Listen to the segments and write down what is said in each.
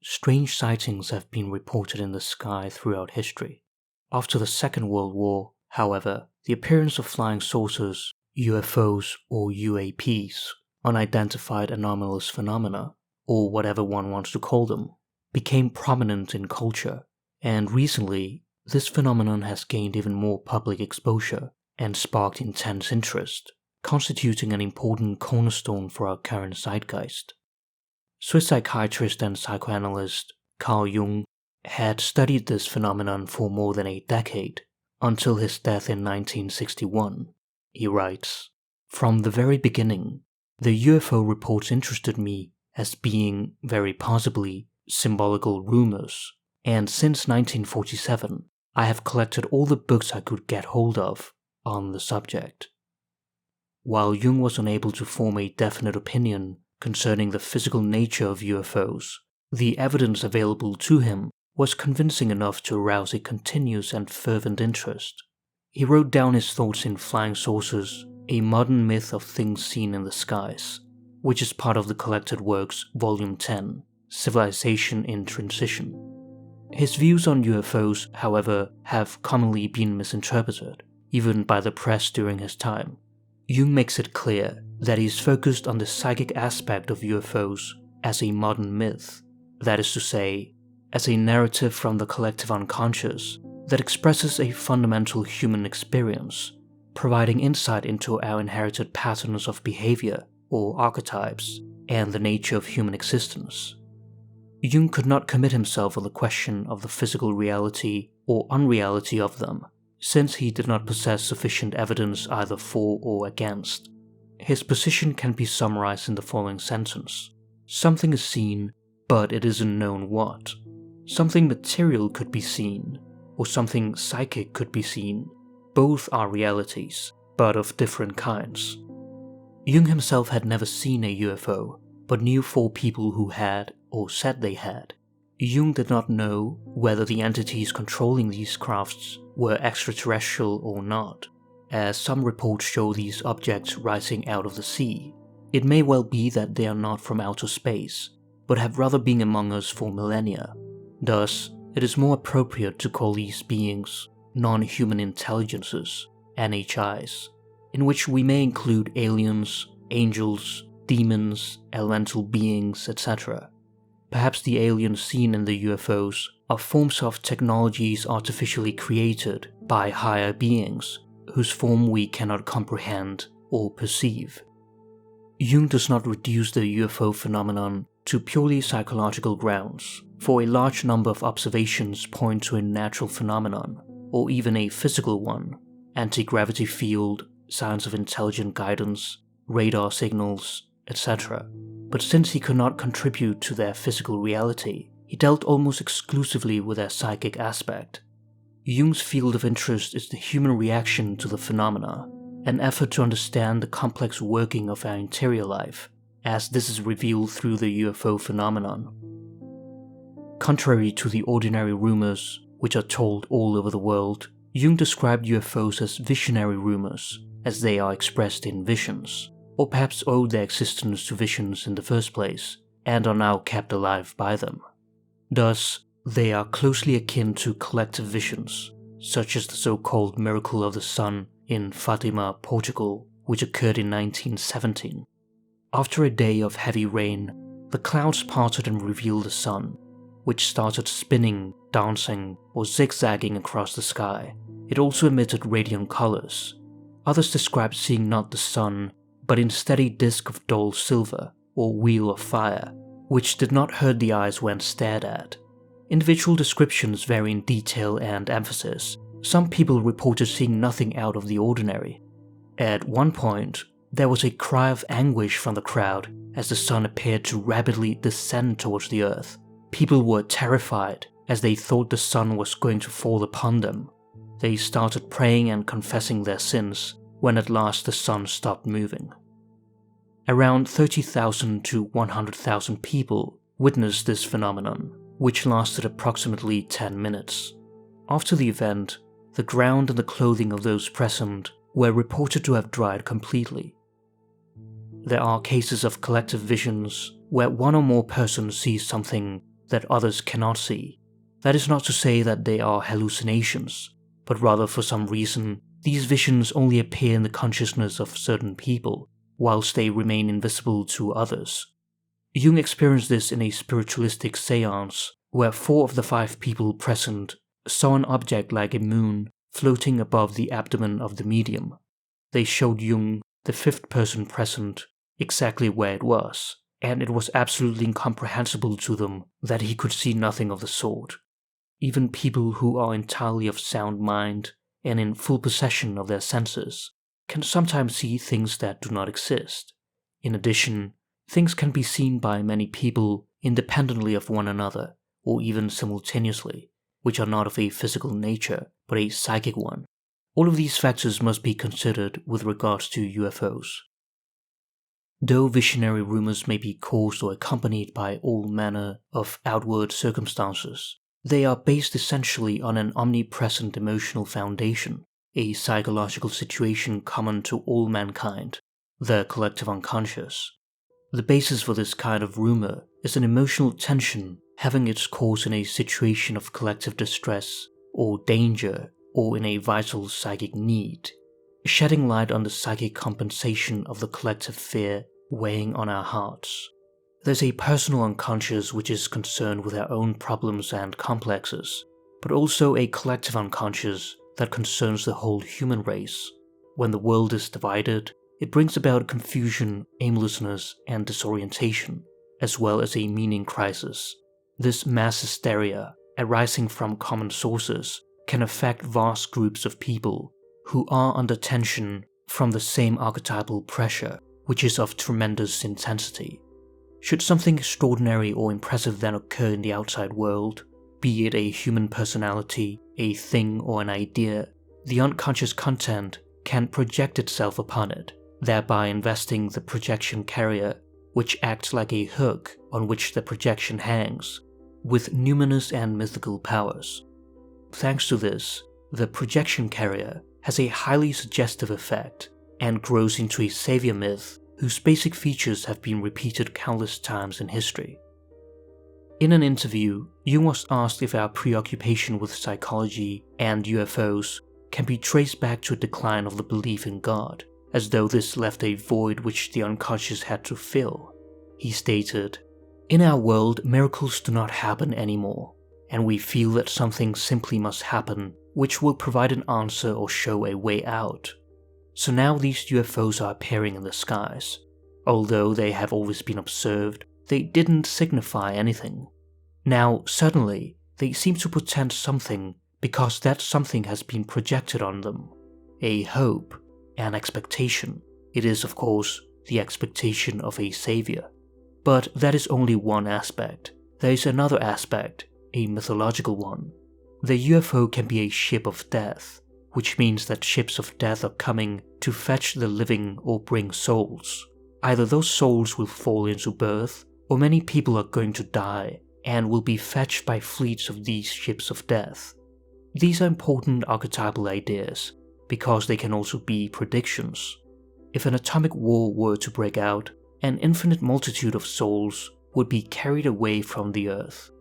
strange sightings have been reported in the sky throughout history. After the Second World War, however, the appearance of flying saucers, UFOs or UAPs, unidentified anomalous phenomena, or whatever one wants to call them, became prominent in culture, and recently, this phenomenon has gained even more public exposure and sparked intense interest, constituting an important cornerstone for our current zeitgeist. Swiss psychiatrist and psychoanalyst Carl Jung had studied this phenomenon for more than a decade, until his death in 1961. He writes, "From the very beginning, the UFO reports interested me as being, very possibly, symbolical rumors, and since 1947, I have collected all the books I could get hold of on the subject." While Jung was unable to form a definite opinion concerning the physical nature of UFOs, the evidence available to him was convincing enough to arouse a continuous and fervent interest. He wrote down his thoughts in Flying Saucers, A Modern Myth of Things Seen in the Skies, which is part of the collected works Volume 10, Civilization in Transition. His views on UFOs, however, have commonly been misinterpreted, even by the press during his time. Jung makes it clear that he is focused on the psychic aspect of UFOs as a modern myth, that is to say, as a narrative from the collective unconscious that expresses a fundamental human experience, providing insight into our inherited patterns of behavior or archetypes and the nature of human existence. Jung could not commit himself on the question of the physical reality or unreality of them, since he did not possess sufficient evidence either for or against. His position can be summarized in the following sentence: something is seen, but it isn't known what. Something material could be seen, or something psychic could be seen. Both are realities, but of different kinds. Jung himself had never seen a UFO, but knew 4 people who had, or said they had. Jung did not know whether the entities controlling these crafts were extraterrestrial or not, as some reports show these objects rising out of the sea. It may well be that they are not from outer space, but have rather been among us for millennia. Thus, it is more appropriate to call these beings non-human intelligences, NHIs, in which we may include aliens, angels, demons, elemental beings, etc. Perhaps the aliens seen in the UFOs are forms of technologies artificially created by higher beings, whose form we cannot comprehend or perceive. Jung does not reduce the UFO phenomenon to purely psychological grounds, for a large number of observations point to a natural phenomenon, or even a physical one: anti-gravity field, signs of intelligent guidance, radar signals, etc. But since he could not contribute to their physical reality, he dealt almost exclusively with their psychic aspect. Jung's field of interest is the human reaction to the phenomena, an effort to understand the complex working of our interior life, as this is revealed through the UFO phenomenon. Contrary to the ordinary rumors which are told all over the world, Jung described UFOs as visionary rumors, as they are expressed in visions, or perhaps owed their existence to visions in the first place, and are now kept alive by them. Thus, they are closely akin to collective visions, such as the so-called Miracle of the Sun in Fatima, Portugal, which occurred in 1917. After a day of heavy rain, the clouds parted and revealed the sun, which started spinning, dancing, or zigzagging across the sky. It also emitted radiant colors. Others described seeing not the sun, but instead a disk of dull silver, or wheel of fire, which did not hurt the eyes when stared at. Individual descriptions vary in detail and emphasis. Some people reported seeing nothing out of the ordinary. At one point, there was a cry of anguish from the crowd as the sun appeared to rapidly descend towards the earth. People were terrified as they thought the sun was going to fall upon them. They started praying and confessing their sins when at last the sun stopped moving. Around 30,000 to 100,000 people witnessed this phenomenon, which lasted approximately 10 minutes. After the event, the ground and the clothing of those present were reported to have dried completely. There are cases of collective visions where one or more persons see something that others cannot see. That is not to say that they are hallucinations, but rather for some reason these visions only appear in the consciousness of certain people, whilst they remain invisible to others. Jung experienced this in a spiritualistic seance, where 4 of the 5 people present saw an object like a moon floating above the abdomen of the medium. They showed Jung, the 5th person present, exactly where it was, and it was absolutely incomprehensible to them that he could see nothing of the sort. Even people who are entirely of sound mind and in full possession of their senses can sometimes see things that do not exist. In addition, things can be seen by many people independently of one another, or even simultaneously, which are not of a physical nature, but a psychic one. All of these factors must be considered with regards to UFOs. Though visionary rumors may be caused or accompanied by all manner of outward circumstances, they are based essentially on an omnipresent emotional foundation, a psychological situation common to all mankind, the collective unconscious. The basis for this kind of rumor is an emotional tension having its cause in a situation of collective distress or danger, or in a vital psychic need, shedding light on the psychic compensation of the collective fear weighing on our hearts. There's a personal unconscious which is concerned with our own problems and complexes, but also a collective unconscious that concerns the whole human race. When the world is divided, it brings about confusion, aimlessness, and disorientation, as well as a meaning crisis. This mass hysteria, arising from common sources, can affect vast groups of people who are under tension from the same archetypal pressure, which is of tremendous intensity. Should something extraordinary or impressive then occur in the outside world, be it a human personality, a thing, or an idea, the unconscious content can project itself upon it, thereby investing the projection carrier, which acts like a hook on which the projection hangs, with numinous and mythical powers. Thanks to this, the projection carrier has a highly suggestive effect and grows into a savior myth whose basic features have been repeated countless times in history. In an interview, Jung was asked if our preoccupation with psychology and UFOs can be traced back to a decline of the belief in God, as though this left a void which the unconscious had to fill. He stated, "In our world, miracles do not happen anymore, and we feel that something simply must happen which will provide an answer or show a way out. So now these UFOs are appearing in the skies. Although they have always been observed, they didn't signify anything. Now, suddenly, they seem to portend something because that something has been projected on them. A hope, an expectation. It is, of course, the expectation of a savior. But that is only one aspect. There is another aspect, a mythological one. The UFO can be a ship of death, which means that ships of death are coming to fetch the living or bring souls. Either those souls will fall into birth, or many people are going to die and will be fetched by fleets of these ships of death. These are important archetypal ideas, because they can also be predictions. If an atomic war were to break out, an infinite multitude of souls would be carried away from the earth.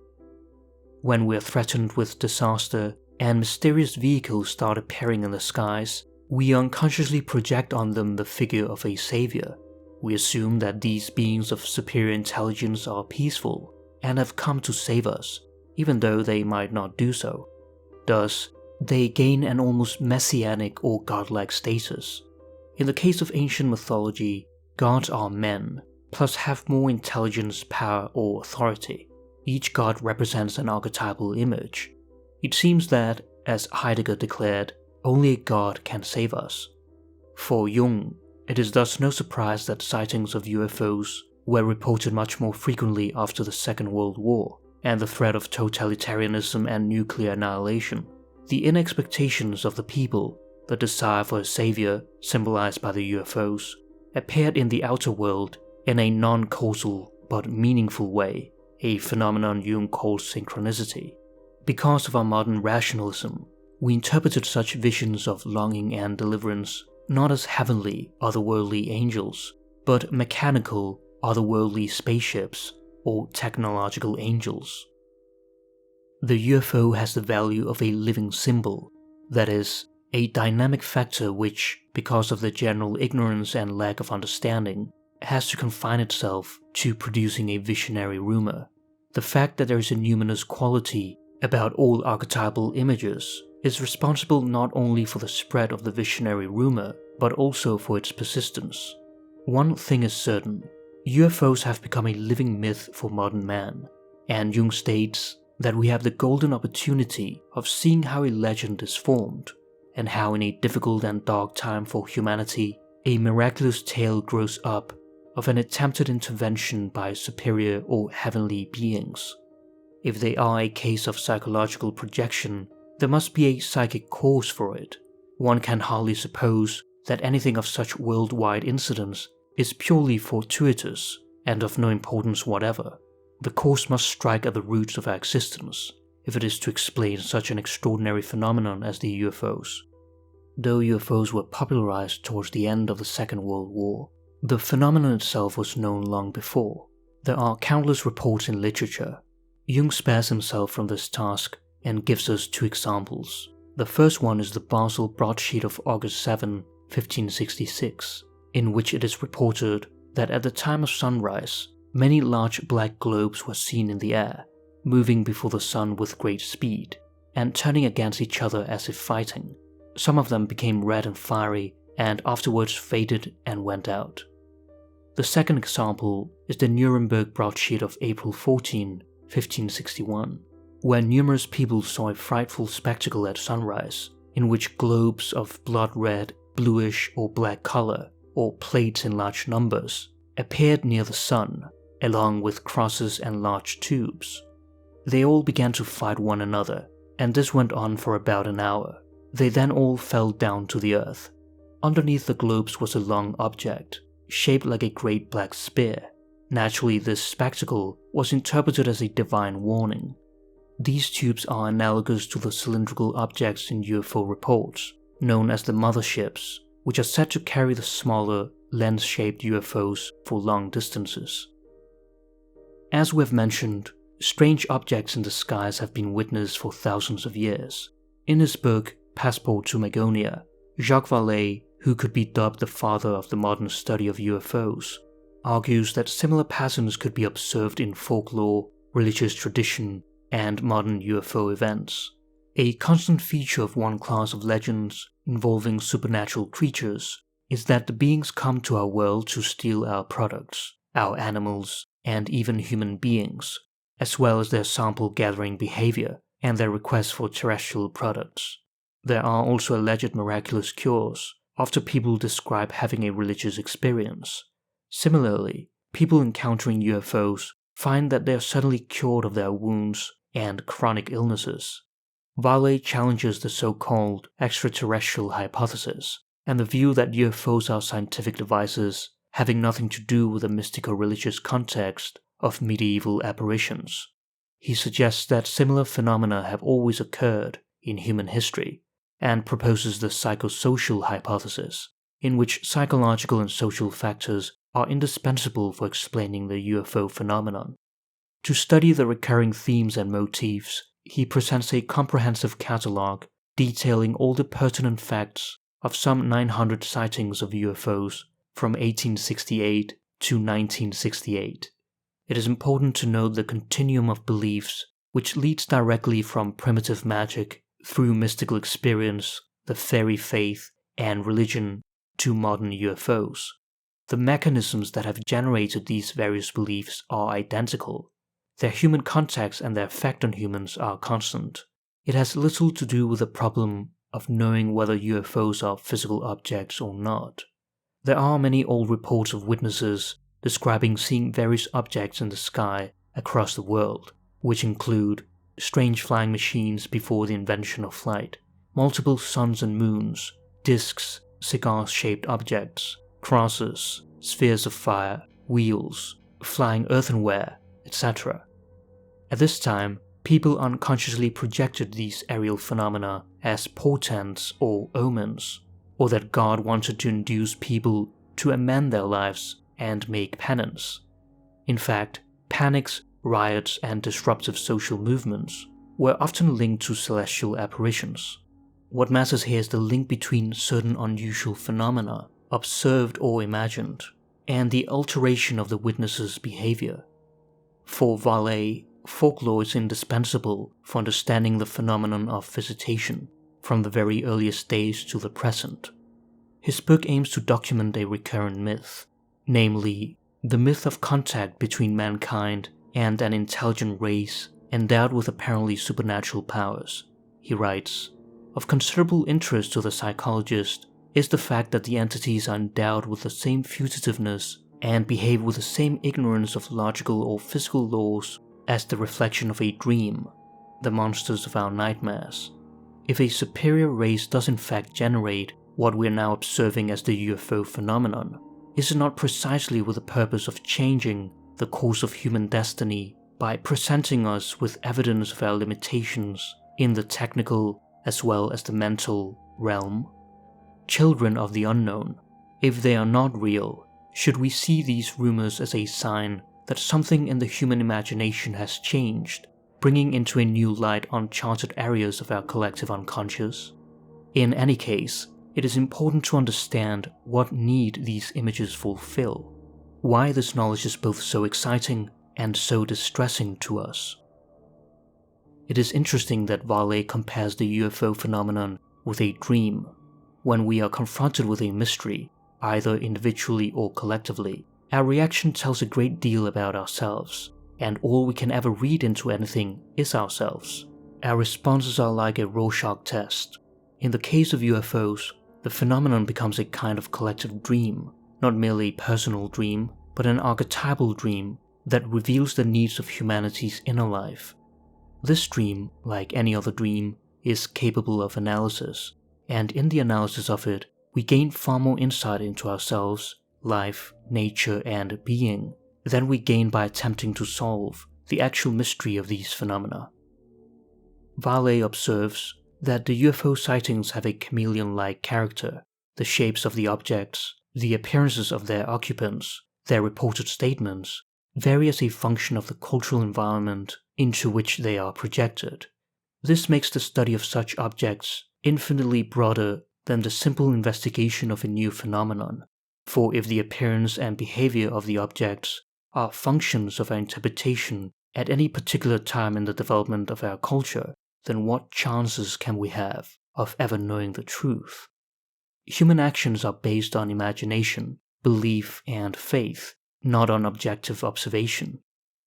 When we are threatened with disaster and mysterious vehicles start appearing in the skies, we unconsciously project on them the figure of a savior. We assume that these beings of superior intelligence are peaceful and have come to save us, even though they might not do so. Thus, they gain an almost messianic or godlike status. In the case of ancient mythology, gods are men, plus have more intelligence, power, or authority. Each god represents an archetypal image. It seems that, as Heidegger declared, only a god can save us. For Jung, it is thus no surprise that sightings of UFOs were reported much more frequently after the Second World War, and the threat of totalitarianism and nuclear annihilation. The inner expectations of the people, the desire for a savior, symbolized by the UFOs, appeared in the outer world in a non-causal but meaningful way, a phenomenon Jung calls synchronicity. Because of our modern rationalism, we interpreted such visions of longing and deliverance not as heavenly, otherworldly angels, but mechanical, otherworldly spaceships or technological angels. The UFO has the value of a living symbol, that is, a dynamic factor which, because of the general ignorance and lack of understanding, has to confine itself to producing a visionary rumor. The fact that there is a numinous quality about all archetypal images is responsible not only for the spread of the visionary rumor, but also for its persistence. One thing is certain: UFOs have become a living myth for modern man, and Jung states that we have the golden opportunity of seeing how a legend is formed, and how in a difficult and dark time for humanity, a miraculous tale grows up of an attempted intervention by superior or heavenly beings. If they are a case of psychological projection, there must be a psychic cause for it. One can hardly suppose that anything of such worldwide incidence is purely fortuitous and of no importance whatever. The cause must strike at the roots of our existence, if it is to explain such an extraordinary phenomenon as the UFOs. Though UFOs were popularized towards the end of the Second World War, the phenomenon itself was known long before. There are countless reports in literature. Jung spares himself from this task and gives us two examples. The first one is the Basel broadsheet of August 7, 1566, in which it is reported that at the time of sunrise, many large black globes were seen in the air, moving before the sun with great speed, and turning against each other as if fighting. Some of them became red and fiery, and afterwards faded and went out. The second example is the Nuremberg broadsheet of April 14, 1561, where numerous people saw a frightful spectacle at sunrise, in which globes of blood red, bluish or black color, or plates in large numbers, appeared near the sun, along with crosses and large tubes. They all began to fight one another, and this went on for about an hour. They then all fell down to the earth. Underneath the globes was a long object, shaped like a great black spear. Naturally, this spectacle was interpreted as a divine warning. These tubes are analogous to the cylindrical objects in UFO reports, known as the motherships, which are said to carry the smaller, lens-shaped UFOs for long distances. As we have mentioned, strange objects in the skies have been witnessed for thousands of years. In his book, Passport to Magonia, Jacques Vallée, who could be dubbed the father of the modern study of UFOs, argues that similar patterns could be observed in folklore, religious tradition, and modern UFO events. A constant feature of one class of legends involving supernatural creatures is that the beings come to our world to steal our products, our animals, and even human beings, as well as their sample gathering behavior and their requests for terrestrial products. There are also alleged miraculous cures after people describe having a religious experience. Similarly, people encountering UFOs find that they are suddenly cured of their wounds and chronic illnesses. Vallée challenges the so-called extraterrestrial hypothesis and the view that UFOs are scientific devices having nothing to do with the mystico-religious context of medieval apparitions. He suggests that similar phenomena have always occurred in human history, and proposes the psychosocial hypothesis, in which psychological and social factors are indispensable for explaining the UFO phenomenon. To study the recurring themes and motifs, he presents a comprehensive catalogue detailing all the pertinent facts of some 900 sightings of UFOs from 1868 to 1968. It is important to note the continuum of beliefs which leads directly from primitive magic through mystical experience, the fairy faith, and religion to modern UFOs. The mechanisms that have generated these various beliefs are identical. Their human context and their effect on humans are constant. It has little to do with the problem of knowing whether UFOs are physical objects or not. There are many old reports of witnesses describing seeing various objects in the sky across the world, which include strange flying machines before the invention of flight, multiple suns and moons, discs, cigar-shaped objects, crosses, spheres of fire, wheels, flying earthenware, etc. At this time, people unconsciously projected these aerial phenomena as portents or omens, or that God wanted to induce people to amend their lives and make penance. In fact, panics, riots, and disruptive social movements were often linked to celestial apparitions. What matters here is the link between certain unusual phenomena, observed or imagined, and the alteration of the witness's behavior. For Vallée, folklore is indispensable for understanding the phenomenon of visitation, from the very earliest days to the present. His book aims to document a recurrent myth, namely, the myth of contact between mankind and an intelligent race endowed with apparently supernatural powers. He writes, "Of considerable interest to the psychologist is the fact that the entities are endowed with the same fugitiveness and behave with the same ignorance of logical or physical laws as the reflection of a dream, the monsters of our nightmares. If a superior race does in fact generate what we are now observing as the UFO phenomenon, is it not precisely with the purpose of changing the course of human destiny by presenting us with evidence of our limitations in the technical as well as the mental realm? Children of the unknown, if they are not real, should we see these rumors as a sign that something in the human imagination has changed, bringing into a new light uncharted areas of our collective unconscious? In any case, it is important to understand what need these images fulfill, why this knowledge is both so exciting and so distressing to us." It is interesting that Vallée compares the UFO phenomenon with a dream. When we are confronted with a mystery, either individually or collectively, our reaction tells a great deal about ourselves, and all we can ever read into anything is ourselves. Our responses are like a Rorschach test. In the case of UFOs, the phenomenon becomes a kind of collective dream, not merely a personal dream, but an archetypal dream that reveals the needs of humanity's inner life. This dream, like any other dream, is capable of analysis, and in the analysis of it, we gain far more insight into ourselves, life, nature, and being than we gain by attempting to solve the actual mystery of these phenomena. Vallée observes that the UFO sightings have a chameleon-like character. The shapes of the objects, the appearances of their occupants, their reported statements, vary as a function of the cultural environment into which they are projected. This makes the study of such objects infinitely broader than the simple investigation of a new phenomenon, for if the appearance and behavior of the objects are functions of our interpretation at any particular time in the development of our culture, then what chances can we have of ever knowing the truth? Human actions are based on imagination, belief, and faith, not on objective observation,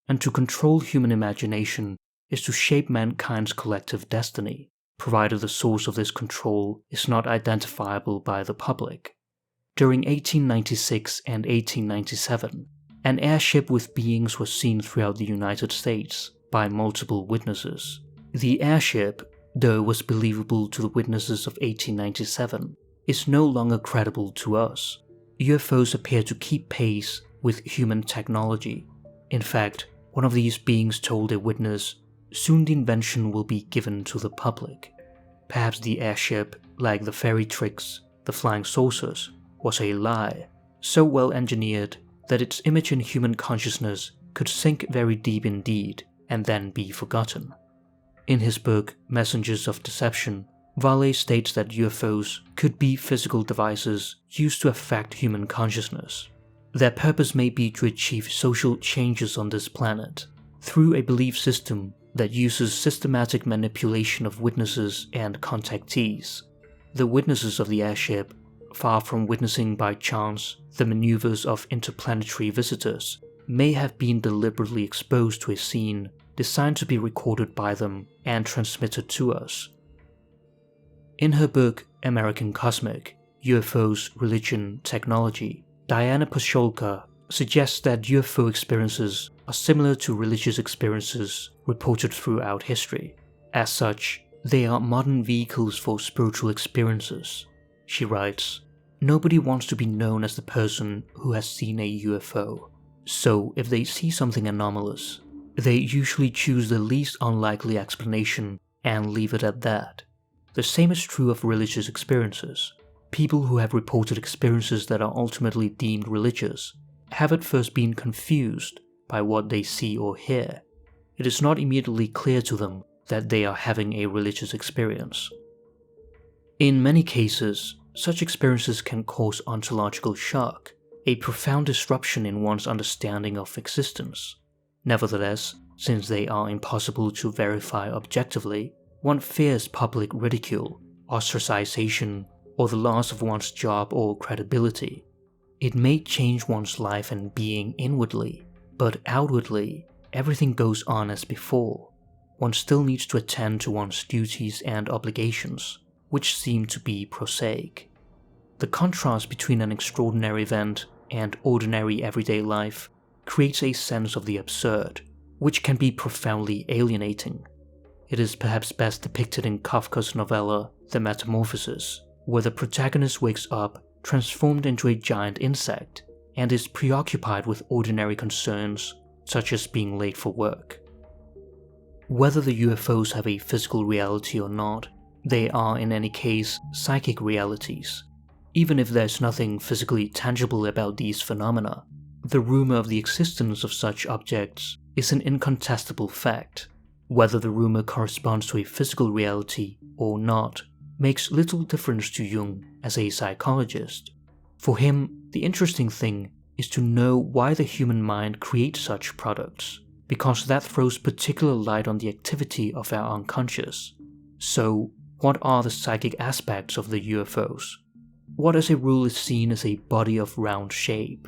and to control human imagination is to shape mankind's collective destiny, provided the source of this control is not identifiable by the public. During 1896 and 1897, an airship with beings was seen throughout the United States by multiple witnesses. The airship, though it was believable to the witnesses of 1897, is no longer credible to us. UFOs appear to keep pace with human technology. In fact, one of these beings told a witness, "Soon the invention will be given to the public." Perhaps the airship, like the fairy tricks, the flying saucers, was a lie, so well engineered that its image in human consciousness could sink very deep indeed and then be forgotten. In his book, Messengers of Deception, Vallée states that UFOs could be physical devices used to affect human consciousness. Their purpose may be to achieve social changes on this planet through a belief system that uses systematic manipulation of witnesses and contactees. The witnesses of the airship, far from witnessing by chance the maneuvers of interplanetary visitors, may have been deliberately exposed to a scene designed to be recorded by them and transmitted to us. In her book American Cosmic, UFOs, Religion, Technology, Diana Pascholka suggests that UFO experiences are similar to religious experiences reported throughout history. As such, they are modern vehicles for spiritual experiences. She writes, "Nobody wants to be known as the person who has seen a UFO, so if they see something anomalous, they usually choose the least unlikely explanation and leave it at that. The same is true of religious experiences. People who have reported experiences that are ultimately deemed religious have at first been confused by what they see or hear. It is not immediately clear to them that they are having a religious experience. In many cases, such experiences can cause ontological shock, a profound disruption in one's understanding of existence. Nevertheless, since they are impossible to verify objectively, one fears public ridicule, ostracization, or the loss of one's job or credibility. It may change one's life and being inwardly, but outwardly, everything goes on as before. One still needs to attend to one's duties and obligations, which seem to be prosaic. The contrast between an extraordinary event and ordinary everyday life creates a sense of the absurd, which can be profoundly alienating. It is perhaps best depicted in Kafka's novella The Metamorphosis, where the protagonist wakes up transformed into a giant insect and is preoccupied with ordinary concerns such as being late for work. Whether the UFOs have a physical reality or not, they are in any case psychic realities. Even if there's nothing physically tangible about these phenomena, the rumor of the existence of such objects is an incontestable fact. Whether the rumor corresponds to a physical reality or not makes little difference to Jung as a psychologist. For him, the interesting thing is to know why the human mind creates such products, because that throws particular light on the activity of our unconscious. So, what are the psychic aspects of the UFOs? What as a rule is seen as a body of round shape,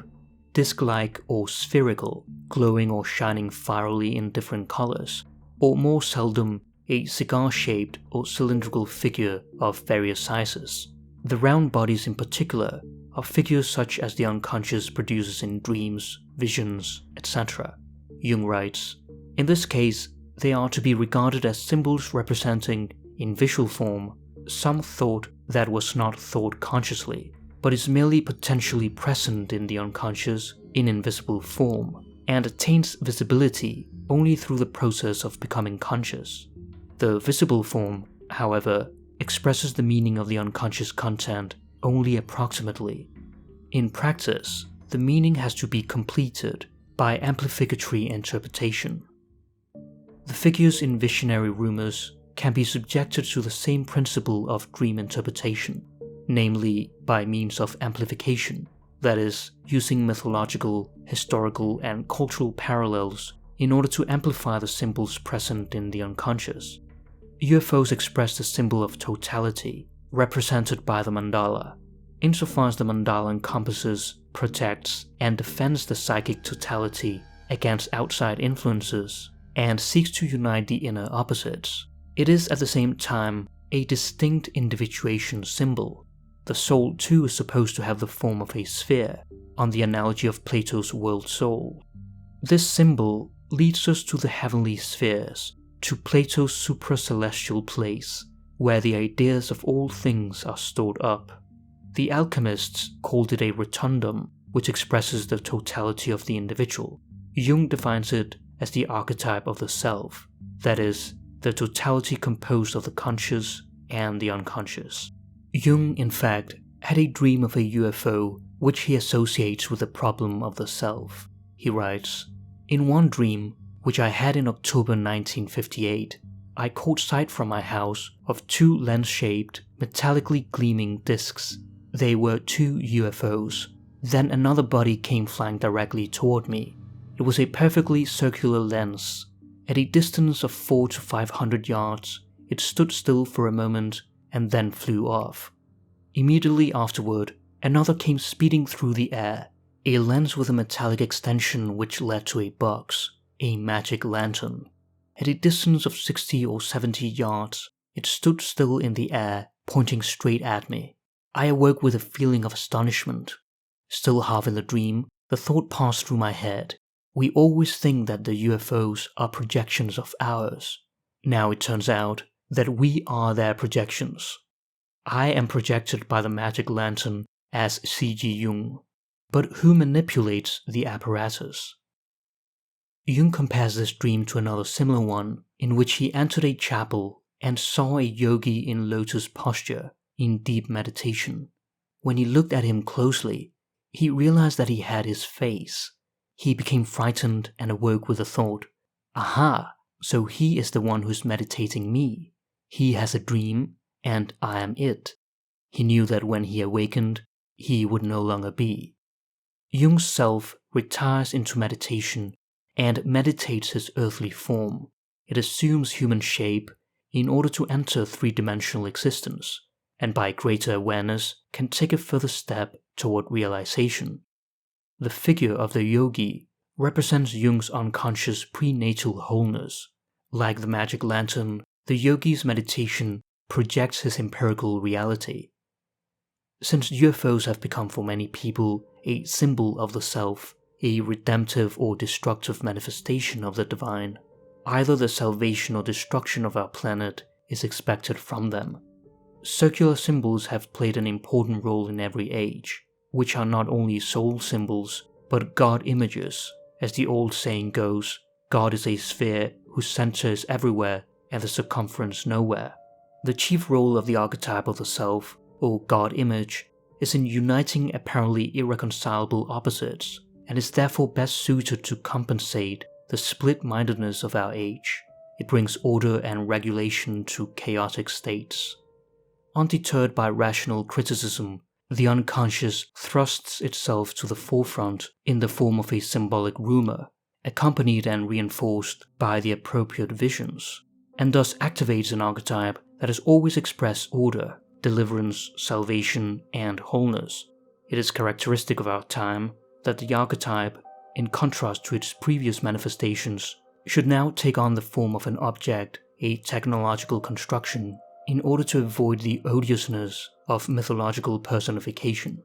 disc-like or spherical, glowing or shining fiery in different colors, or more seldom a cigar-shaped or cylindrical figure of various sizes. The round bodies in particular are figures such as the unconscious produces in dreams, visions, etc. Jung writes, in this case, they are to be regarded as symbols representing, in visual form, some thought that was not thought consciously, but is merely potentially present in the unconscious in invisible form, and attains visibility only through the process of becoming conscious. The visible form, however, expresses the meaning of the unconscious content only approximately. In practice, the meaning has to be completed by amplificatory interpretation. The figures in visionary rumors can be subjected to the same principle of dream interpretation, namely by means of amplification, that is, using mythological, historical, and cultural parallels in order to amplify the symbols present in the unconscious. UFOs express the symbol of totality, represented by the mandala, insofar as the mandala encompasses, protects, and defends the psychic totality against outside influences, and seeks to unite the inner opposites. It is at the same time a distinct individuation symbol. The soul too is supposed to have the form of a sphere, on the analogy of Plato's world soul. This symbol leads us to the heavenly spheres, to Plato's supracelestial place, where the ideas of all things are stored up. The alchemists called it a rotundum, which expresses the totality of the individual. Jung defines it as the archetype of the self, that is, the totality composed of the conscious and the unconscious. Jung, in fact, had a dream of a UFO which he associates with the problem of the self. He writes, in one dream, which I had in October 1958, I caught sight from my house of two lens-shaped, metallically gleaming discs. They were two UFOs. Then another body came flying directly toward me. It was a perfectly circular lens. At a distance of 400 to 500 yards, it stood still for a moment and then flew off. Immediately afterward, another came speeding through the air, a lens with a metallic extension which led to a box, a magic lantern. At a distance of 60 or 70 yards, it stood still in the air, pointing straight at me. I awoke with a feeling of astonishment. Still half in the dream, the thought passed through my head. We always think that the UFOs are projections of ours. Now it turns out that we are their projections. I am projected by the magic lantern as C.G. Jung. But who manipulates the apparatus? Jung compares this dream to another similar one, in which he entered a chapel and saw a yogi in lotus posture, in deep meditation. When he looked at him closely, he realized that he had his face. He became frightened and awoke with the thought, aha, so he is the one who's meditating me. He has a dream, and I am it. He knew that when he awakened, he would no longer be. Jung's self retires into meditation and meditates his earthly form. It assumes human shape in order to enter three-dimensional existence, and by greater awareness can take a further step toward realization. The figure of the yogi represents Jung's unconscious prenatal wholeness. Like the magic lantern, the yogi's meditation projects his empirical reality. Since UFOs have become for many people a symbol of the self, a redemptive or destructive manifestation of the divine, either the salvation or destruction of our planet is expected from them. Circular symbols have played an important role in every age, which are not only soul symbols, but God images. As the old saying goes, God is a sphere whose center is everywhere and the circumference nowhere. The chief role of the archetype of the self, or God image, is in uniting apparently irreconcilable opposites, and is therefore best suited to compensate the split-mindedness of our age. It brings order and regulation to chaotic states. Undeterred by rational criticism, the unconscious thrusts itself to the forefront in the form of a symbolic rumor, accompanied and reinforced by the appropriate visions, and thus activates an archetype that has always expressed order, deliverance, salvation, and wholeness. It is characteristic of our time that the archetype, in contrast to its previous manifestations, should now take on the form of an object, a technological construction, in order to avoid the odiousness of mythological personification.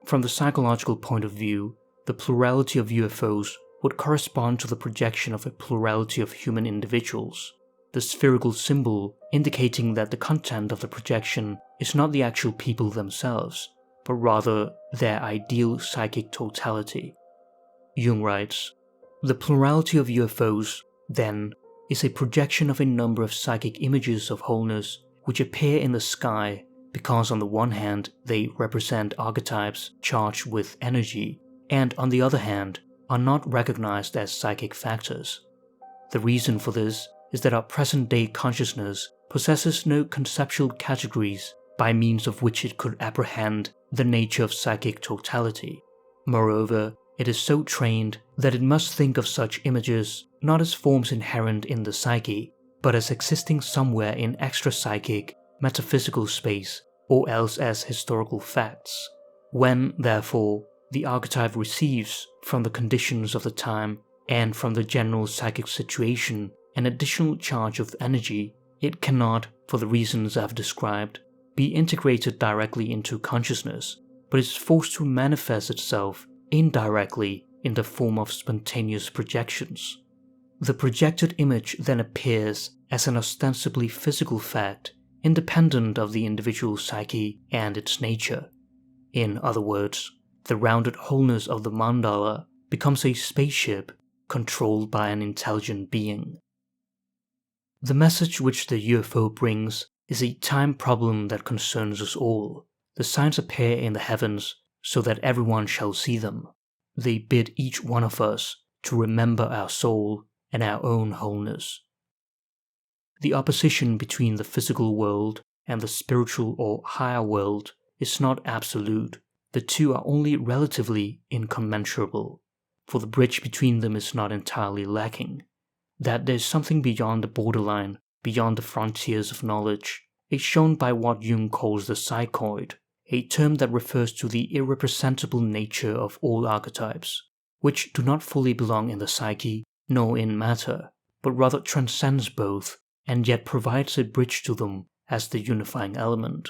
From the psychological point of view, the plurality of UFOs would correspond to the projection of a plurality of human individuals, the spherical symbol indicating that the content of the projection is not the actual people themselves, but rather their ideal psychic totality. Jung writes, "The plurality of UFOs, then, is a projection of a number of psychic images of wholeness which appear in the sky because on the one hand they represent archetypes charged with energy, and on the other hand are not recognized as psychic factors. The reason for this is that our present-day consciousness possesses no conceptual categories by means of which it could apprehend the nature of psychic totality. Moreover, it is so trained that it must think of such images not as forms inherent in the psyche, but as existing somewhere in extra-psychic, metaphysical space, or else as historical facts. When, therefore, the archetype receives, from the conditions of the time and from the general psychic situation, an additional charge of energy, it cannot, for the reasons I've described, be integrated directly into consciousness, but is forced to manifest itself indirectly in the form of spontaneous projections. The projected image then appears as an ostensibly physical fact, independent of the individual psyche and its nature. In other words, the rounded wholeness of the mandala becomes a spaceship controlled by an intelligent being." The message which the UFO brings is a time problem that concerns us all. The signs appear in the heavens so that everyone shall see them. They bid each one of us to remember our soul and our own wholeness. The opposition between the physical world and the spiritual or higher world is not absolute. The two are only relatively incommensurable, for the bridge between them is not entirely lacking. That there is something beyond the borderline, beyond the frontiers of knowledge, is shown by what Jung calls the psychoid, a term that refers to the irrepresentable nature of all archetypes, which do not fully belong in the psyche nor in matter, but rather transcends both and yet provides a bridge to them as the unifying element.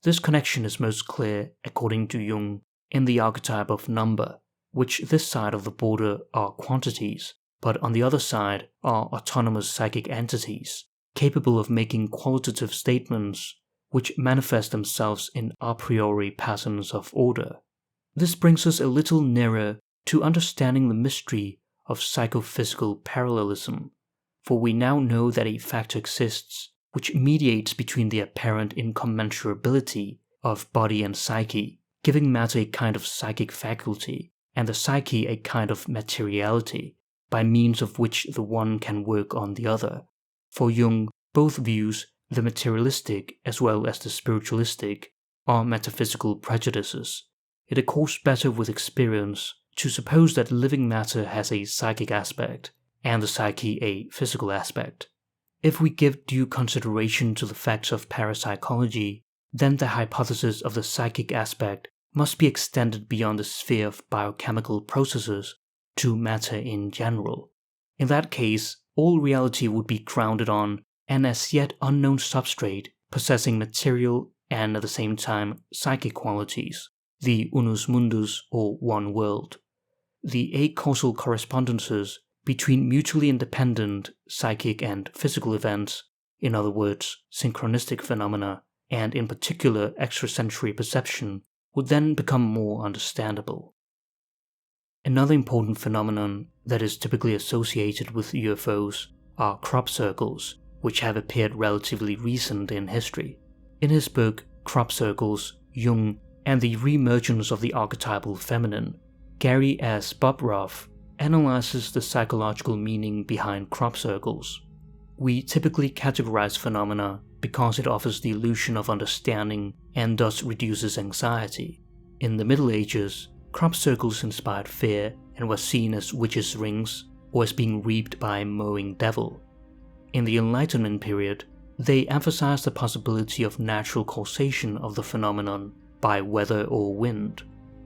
This connection is most clear, according to Jung, in the archetype of number, which this side of the border are quantities, but on the other side are autonomous psychic entities, capable of making qualitative statements which manifest themselves in a priori patterns of order. This brings us a little nearer to understanding the mystery of psychophysical parallelism, for we now know that a factor exists which mediates between the apparent incommensurability of body and psyche, giving matter a kind of psychic faculty and the psyche a kind of materiality, by means of which the one can work on the other. For Jung, both views, the materialistic as well as the spiritualistic, are metaphysical prejudices. It accords better with experience to suppose that living matter has a psychic aspect, and the psyche a physical aspect. If we give due consideration to the facts of parapsychology, then the hypothesis of the psychic aspect must be extended beyond the sphere of biochemical processes to matter in general. In that case, all reality would be grounded on an as yet unknown substrate possessing material and at the same time psychic qualities, the unus mundus or one world. The acausal correspondences between mutually independent psychic and physical events, in other words, synchronistic phenomena, and in particular extrasensory perception, would then become more understandable. Another important phenomenon that is typically associated with UFOs are crop circles, which have appeared relatively recent in history. In his book Crop Circles, Jung, and the Reemergence of the Archetypal Feminine, Gary S. Bobroff analyzes the psychological meaning behind crop circles. We typically categorize phenomena because it offers the illusion of understanding and thus reduces anxiety. In the Middle Ages, crop circles inspired fear and were seen as witches' rings or as being reaped by a mowing devil. In the Enlightenment period, they emphasized the possibility of natural causation of the phenomenon by weather or wind,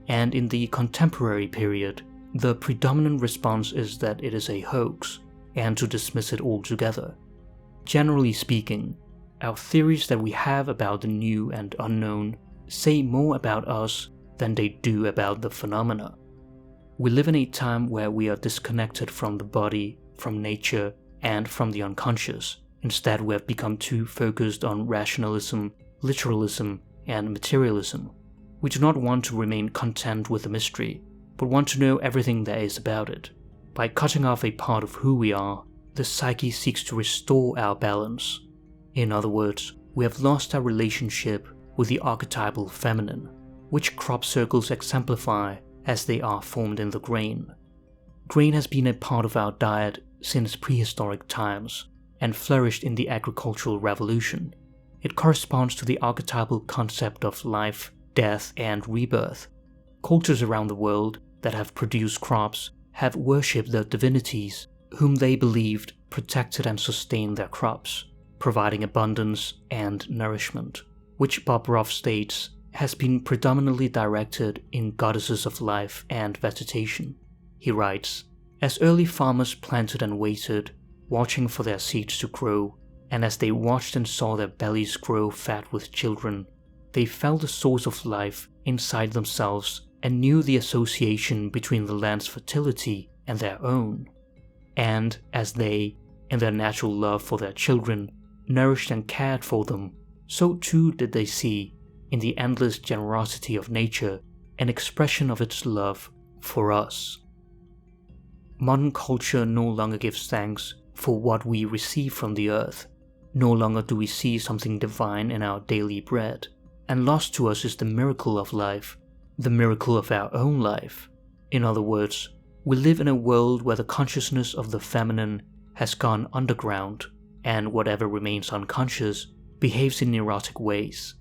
and in the contemporary period, the predominant response is that it is a hoax, and to dismiss it altogether. Generally speaking, our theories that we have about the new and unknown say more about us than they do about the phenomena. We live in a time where we are disconnected from the body, from nature, and from the unconscious. Instead, we have become too focused on rationalism, literalism, and materialism. We do not want to remain content with the mystery, but want to know everything there is about it. By cutting off a part of who we are, the psyche seeks to restore our balance. In other words, we have lost our relationship with the archetypal feminine, which crop circles exemplify as they are formed in the grain. Grain has been a part of our diet since prehistoric times and flourished in the agricultural revolution. It corresponds to the archetypal concept of life, death, and rebirth. Cultures around the world that have produced crops have worshipped the divinities whom they believed protected and sustained their crops, providing abundance and nourishment, which Bobroff states has been predominantly directed in goddesses of life and vegetation. He writes, "As early farmers planted and waited, watching for their seeds to grow, and as they watched and saw their bellies grow fat with children, they felt the source of life inside themselves and knew the association between the land's fertility and their own. And as they, in their natural love for their children, nourished and cared for them, so too did they see, in the endless generosity of nature, an expression of its love for us." Modern culture no longer gives thanks for what we receive from the earth. No longer do we see something divine in our daily bread, and lost to us is the miracle of life, the miracle of our own life. In other words, we live in a world where the consciousness of the feminine has gone underground, and whatever remains unconscious behaves in neurotic ways.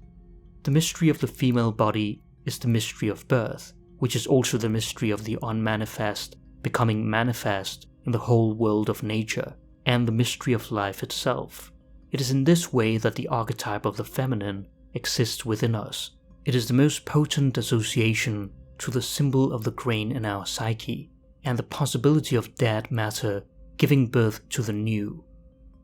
The mystery of the female body is the mystery of birth, which is also the mystery of the unmanifest becoming manifest in the whole world of nature, and the mystery of life itself. It is in this way that the archetype of the feminine exists within us. It is the most potent association to the symbol of the grain in our psyche, and the possibility of dead matter giving birth to the new.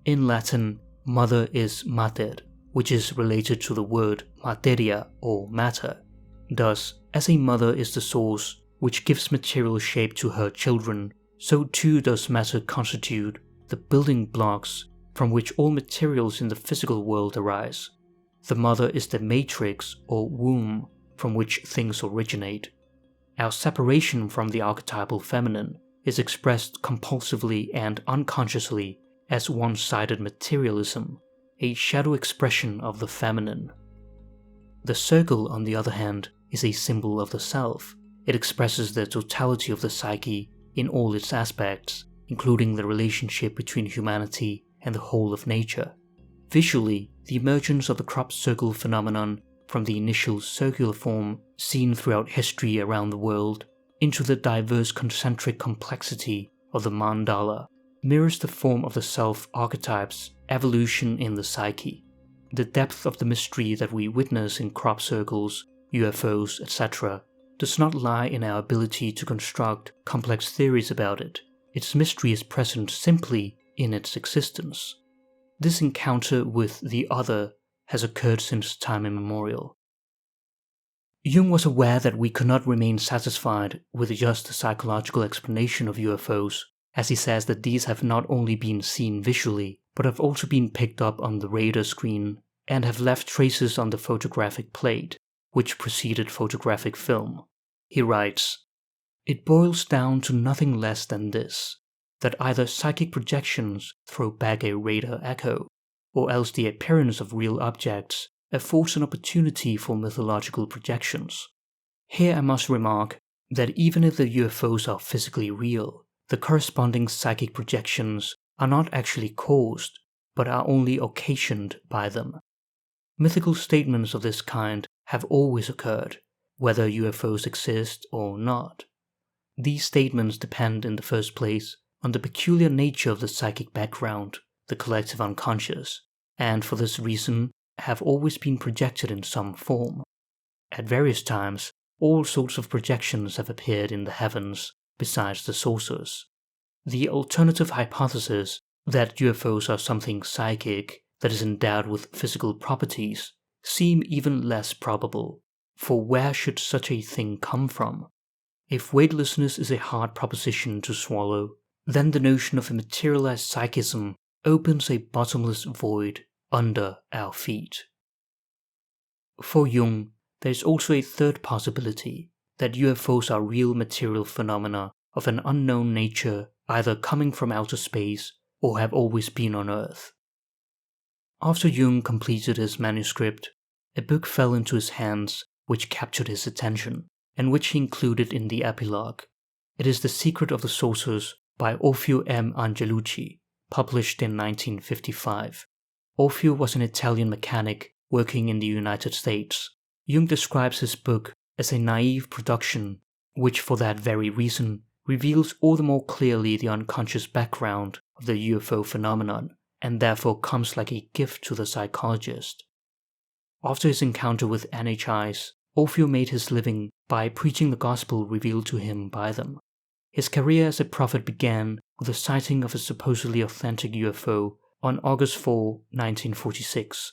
In Latin, mother is mater, which is related to the word materia or matter. Thus, as a mother is the source which gives material shape to her children, so too does matter constitute the building blocks from which all materials in the physical world arise. The mother is the matrix or womb from which things originate. Our separation from the archetypal feminine is expressed compulsively and unconsciously as one-sided materialism, a shadow expression of the feminine. The circle, on the other hand, is a symbol of the self. It expresses the totality of the psyche in all its aspects, including the relationship between humanity and the whole of nature. Visually, the emergence of the crop circle phenomenon from the initial circular form seen throughout history around the world into the diverse concentric complexity of the mandala mirrors the form of the self archetype's evolution in the psyche. The depth of the mystery that we witness in crop circles, UFOs, etc. does not lie in our ability to construct complex theories about it. Its mystery is present simply in its existence. This encounter with the other has occurred since time immemorial. Jung was aware that we could not remain satisfied with just a psychological explanation of UFOs, as he says that these have not only been seen visually, but have also been picked up on the radar screen and have left traces on the photographic plate, which preceded photographic film. He writes, "It boils down to nothing less than this, that either psychic projections throw back a radar echo, or else the appearance of real objects affords an opportunity for mythological projections. Here I must remark that even if the UFOs are physically real, the corresponding psychic projections are not actually caused, but are only occasioned by them. Mythical statements of this kind have always occurred, whether UFOs exist or not. These statements depend in the first place on the peculiar nature of the psychic background, the collective unconscious, and for this reason have always been projected in some form. At various times, all sorts of projections have appeared in the heavens besides the saucers. The alternative hypothesis that UFOs are something psychic that is endowed with physical properties seem even less probable, for where should such a thing come from? If weightlessness is a hard proposition to swallow, then the notion of a materialized psychism opens a bottomless void under our feet." For Jung, there is also a third possibility, that UFOs are real material phenomena of an unknown nature, either coming from outer space or have always been on Earth. After Jung completed his manuscript, a book fell into his hands which captured his attention, and which he included in the epilogue. It is The Secret of the Saucers by Orfeo M. Angelucci, published in 1955. Orfeo was an Italian mechanic working in the United States. Jung describes his book as a naive production, which for that very reason reveals all the more clearly the unconscious background of the UFO phenomenon, and therefore comes like a gift to the psychologist. After his encounter with NHIs, Orfeo made his living by preaching the gospel revealed to him by them. His career as a prophet began with the sighting of a supposedly authentic UFO on August 4, 1946.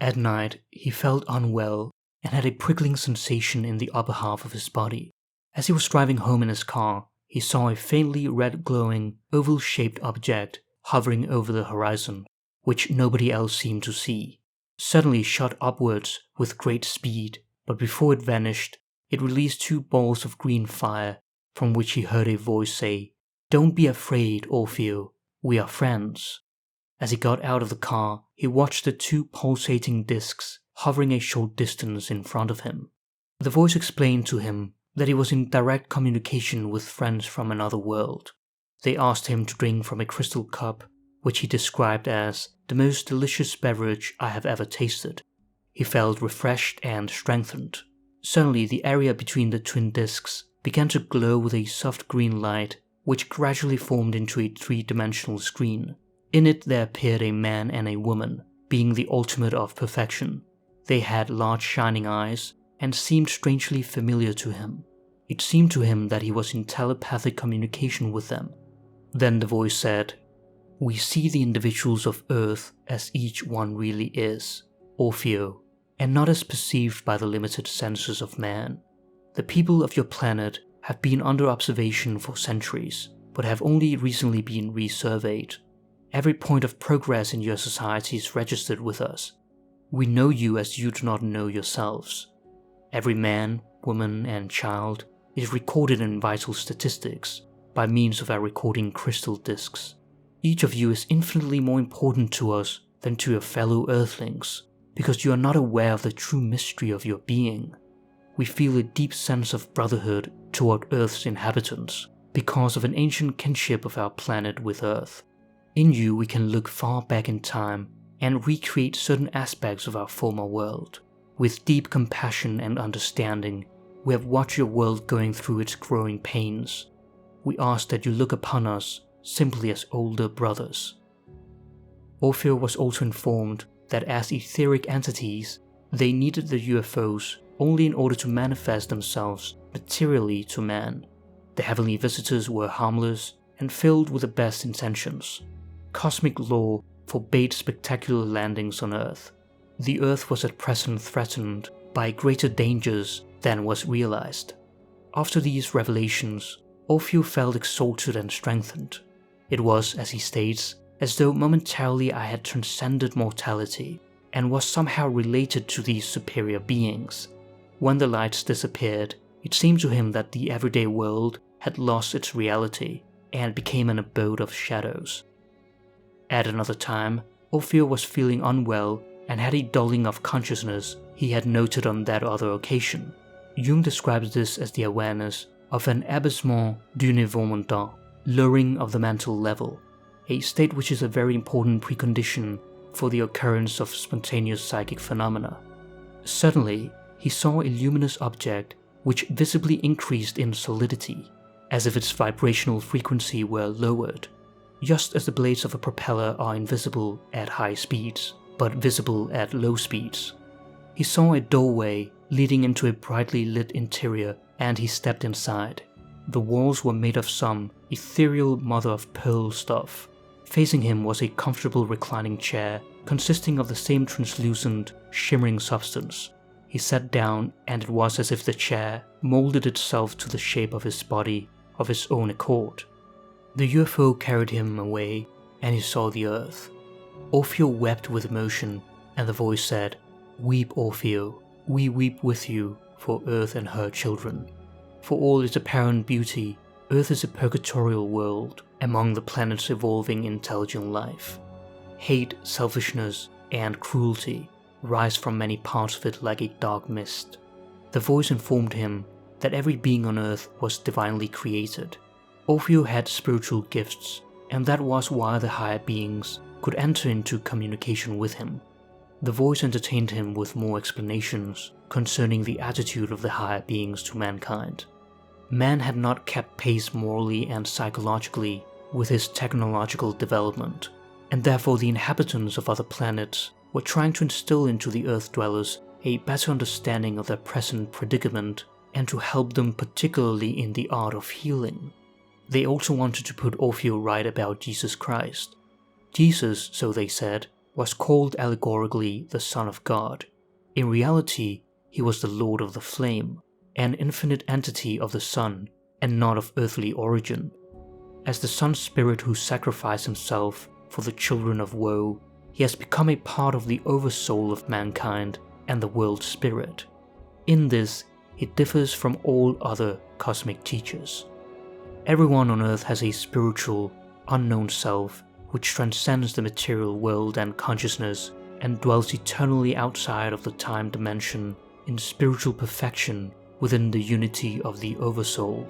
At night, he felt unwell and had a prickling sensation in the upper half of his body. As he was driving home in his car, he saw a faintly red-glowing, oval-shaped object hovering over the horizon, which nobody else seemed to see. Suddenly shot upwards with great speed, but before it vanished, it released 2 balls of green fire, from which he heard a voice say, "Don't be afraid, Orfeo, we are friends." As he got out of the car, he watched the 2 pulsating discs hovering a short distance in front of him. The voice explained to him that he was in direct communication with friends from another world. They asked him to drink from a crystal cup, which he described as the most delicious beverage I have ever tasted. He felt refreshed and strengthened. Suddenly, the area between the twin discs began to glow with a soft green light, which gradually formed into a 3-dimensional screen. In it there appeared a man and a woman, being the ultimate of perfection. They had large shining eyes and seemed strangely familiar to him. It seemed to him that he was in telepathic communication with them. Then the voice said, "We see the individuals of Earth as each one really is, Orfeo, and not as perceived by the limited senses of man. The people of your planet have been under observation for centuries, but have only recently been resurveyed. Every point of progress in your society is registered with us. We know you as you do not know yourselves. Every man, woman, and child is recorded in vital statistics by means of our recording crystal discs. Each of you is infinitely more important to us than to your fellow Earthlings, because you are not aware of the true mystery of your being. We feel a deep sense of brotherhood toward Earth's inhabitants, because of an ancient kinship of our planet with Earth. In you, we can look far back in time and recreate certain aspects of our former world. With deep compassion and understanding, we have watched your world going through its growing pains. We ask that you look upon us simply as older brothers. Orfeo was also informed that as etheric entities, they needed the UFOs only in order to manifest themselves materially to man. The heavenly visitors were harmless and filled with the best intentions. Cosmic law forbade spectacular landings on Earth. The Earth was at present threatened by greater dangers than was realized. After these revelations, Orfeo felt exalted and strengthened. It was, as he states, as though momentarily I had transcended mortality and was somehow related to these superior beings. When the lights disappeared, it seemed to him that the everyday world had lost its reality and became an abode of shadows. At another time, Orfeo was feeling unwell and had a dulling of consciousness he had noted on that other occasion. Jung describes this as the awareness of an abaissement du niveau mental, lowering of the mental level, a state which is a very important precondition for the occurrence of spontaneous psychic phenomena. Suddenly, he saw a luminous object which visibly increased in solidity, as if its vibrational frequency were lowered, just as the blades of a propeller are invisible at high speeds, but visible at low speeds. He saw a doorway leading into a brightly lit interior, and he stepped inside. The walls were made of some ethereal mother-of-pearl stuff. Facing him was a comfortable reclining chair consisting of the same translucent, shimmering substance. He sat down, and it was as if the chair molded itself to the shape of his body of its own accord. The UFO carried him away, and he saw the Earth. Orfeo wept with emotion, and the voice said, "Weep, Orfeo, we weep with you for Earth and her children. For all its apparent beauty, Earth is a purgatorial world among the planet's evolving intelligent life. Hate, selfishness, and cruelty rise from many parts of it like a dark mist." The voice informed him that every being on Earth was divinely created. Orfeo had spiritual gifts, and that was why the higher beings could enter into communication with him. The voice entertained him with more explanations concerning the attitude of the higher beings to mankind. Man had not kept pace morally and psychologically with his technological development, and therefore the inhabitants of other planets were trying to instill into the Earth dwellers a better understanding of their present predicament and to help them particularly in the art of healing. They also wanted to put Orfeo right about Jesus Christ. Jesus, so they said, was called allegorically the Son of God. In reality, he was the Lord of the Flame, an infinite entity of the sun and not of earthly origin. As the Sun Spirit who sacrificed himself for the children of woe, he has become a part of the oversoul of mankind and the world spirit. In this, he differs from all other cosmic teachers. Everyone on Earth has a spiritual, unknown self which transcends the material world and consciousness and dwells eternally outside of the time dimension in spiritual perfection within the unity of the Oversoul.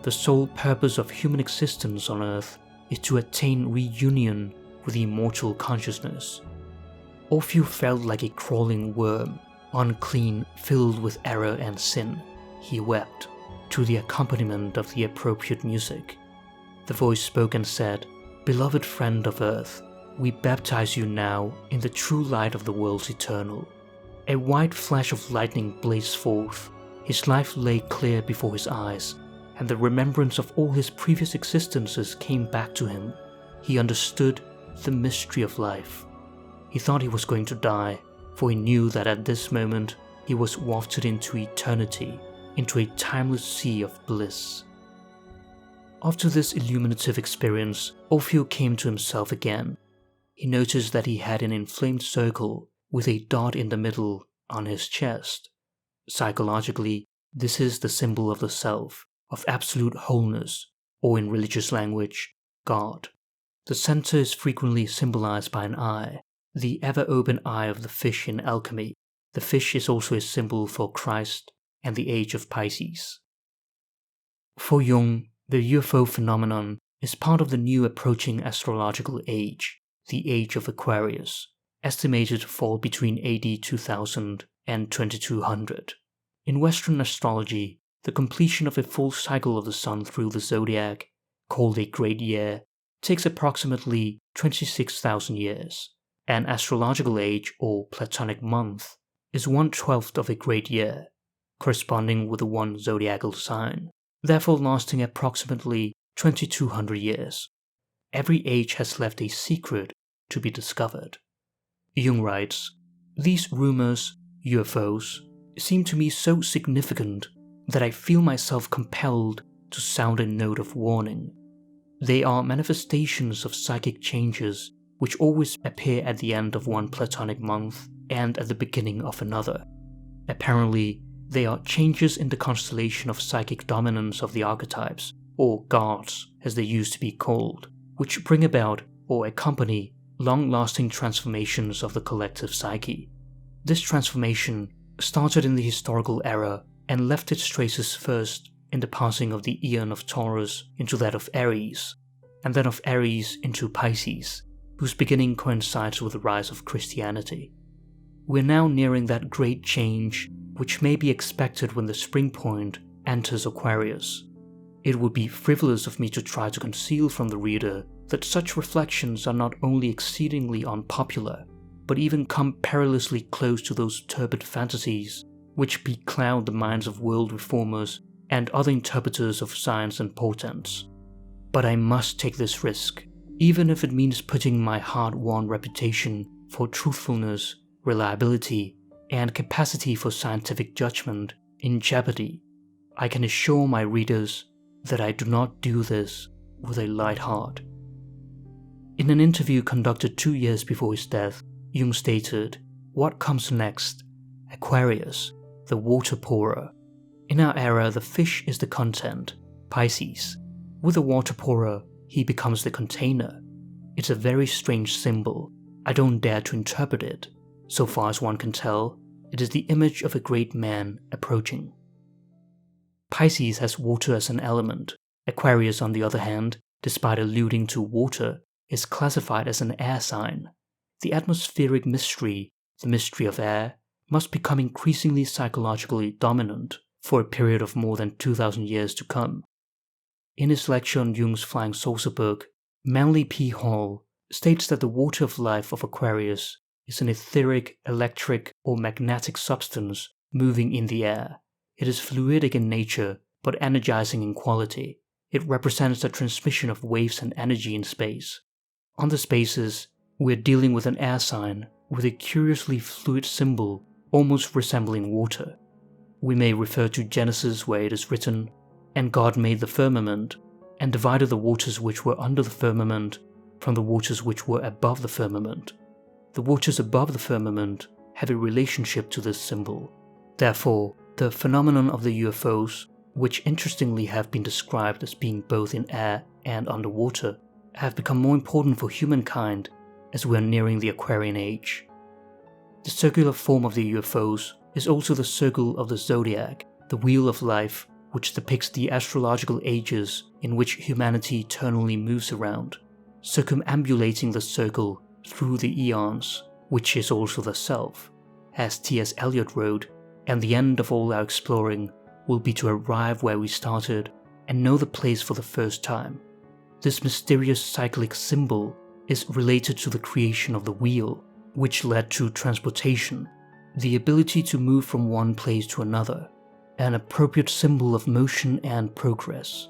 The sole purpose of human existence on Earth is to attain reunion with the immortal consciousness. Orfeo felt like a crawling worm, unclean, filled with error and sin. He wept, to the accompaniment of the appropriate music. The voice spoke and said, "Beloved friend of Earth, we baptize you now in the true light of the worlds eternal." A white flash of lightning blazed forth. His life lay clear before his eyes, and the remembrance of all his previous existences came back to him. He understood the mystery of life. He thought he was going to die, for he knew that at this moment he was wafted into eternity, into a timeless sea of bliss. After this illuminative experience, Orfeo came to himself again. He noticed that he had an inflamed circle with a dot in the middle on his chest. Psychologically, this is the symbol of the self, of absolute wholeness, or in religious language, God. The center is frequently symbolized by an eye, the ever-open eye of the fish in alchemy. The fish is also a symbol for Christ and the age of Pisces. For Jung, The UFO phenomenon is part of the new approaching astrological age, the Age of Aquarius, estimated to fall between AD 2000 and 2200. In Western astrology, the completion of a full cycle of the sun through the zodiac, called a great year, takes approximately 26,000 years. An astrological age, or Platonic month, is 1/12 of a great year, corresponding with the one zodiacal sign, therefore lasting approximately 2200 years. Every age has left a secret to be discovered. Jung writes, "These rumors, UFOs, seem to me so significant that I feel myself compelled to sound a note of warning. They are manifestations of psychic changes which always appear at the end of one Platonic month and at the beginning of another. Apparently, they are changes in the constellation of psychic dominance of the archetypes, or gods as they used to be called, which bring about or accompany long-lasting transformations of the collective psyche. This transformation started in the historical era and left its traces first in the passing of the Aeon of Taurus into that of Aries, and then of Aries into Pisces, whose beginning coincides with the rise of Christianity. We're now nearing that great change which may be expected when the spring point enters Aquarius. It would be frivolous of me to try to conceal from the reader that such reflections are not only exceedingly unpopular, but even come perilously close to those turbid fantasies which becloud the minds of world reformers and other interpreters of science and portents. But I must take this risk, even if it means putting my hard-won reputation for truthfulness, reliability, and capacity for scientific judgment in jeopardy. I can assure my readers that I do not do this with a light heart." In an interview conducted 2 years before his death, Jung stated, "What comes next? Aquarius, the water pourer. In our era, the fish is the content, Pisces. With the water pourer, he becomes the container. It's a very strange symbol. I don't dare to interpret it. So far as one can tell, it is the image of a great man approaching." Pisces has water as an element. Aquarius, on the other hand, despite alluding to water, is classified as an air sign. The atmospheric mystery, the mystery of air, must become increasingly psychologically dominant for a period of more than 2,000 years to come. In his lecture on Jung's Flying Saucer book, Manly P. Hall states that the water of life of Aquarius is an etheric, electric, or magnetic substance moving in the air. It is fluidic in nature, but energizing in quality. It represents the transmission of waves and energy in space. On the spaces, we're dealing with an air sign with a curiously fluid symbol almost resembling water. We may refer to Genesis, where it is written, "And God made the firmament, and divided the waters which were under the firmament from the waters which were above the firmament." The waters above the firmament have a relationship to this symbol. Therefore, the phenomenon of the UFOs, which interestingly have been described as being both in air and underwater, have become more important for humankind as we are nearing the Aquarian age. The circular form of the UFOs is also the circle of the zodiac, the wheel of life, which depicts the astrological ages in which humanity eternally moves around, circumambulating the circle through the eons, which is also the self. As T.S. Eliot wrote, "And the end of all our exploring will be to arrive where we started and know the place for the first time." This mysterious cyclic symbol is related to the creation of the wheel, which led to transportation, the ability to move from one place to another, an appropriate symbol of motion and progress.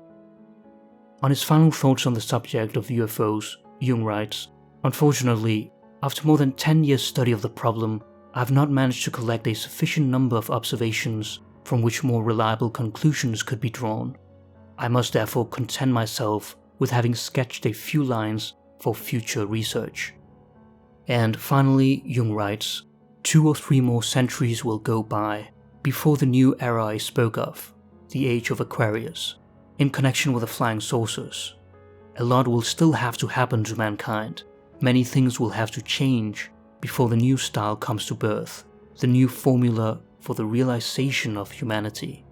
On his final thoughts on the subject of UFOs, Jung writes, "Unfortunately, after more than 10 years' study of the problem, I have not managed to collect a sufficient number of observations from which more reliable conclusions could be drawn. I must therefore content myself with having sketched a few lines for future research." And finally, Jung writes, 2 or 3 more centuries will go by before the new era I spoke of, the Age of Aquarius, in connection with the flying saucers. A lot will still have to happen to mankind. Many things will have to change before the new style comes to birth, the new formula for the realization of humanity.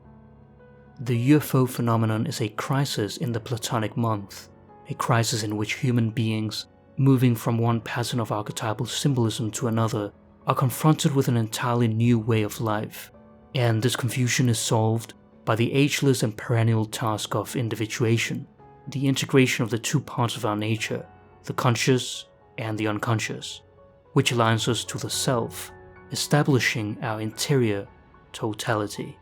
The UFO phenomenon is a crisis in the Platonic month, a crisis in which human beings, moving from one pattern of archetypal symbolism to another, are confronted with an entirely new way of life, and this confusion is solved by the ageless and perennial task of individuation, the integration of the two parts of our nature, the conscious and the unconscious, which aligns us to the self, establishing our interior totality.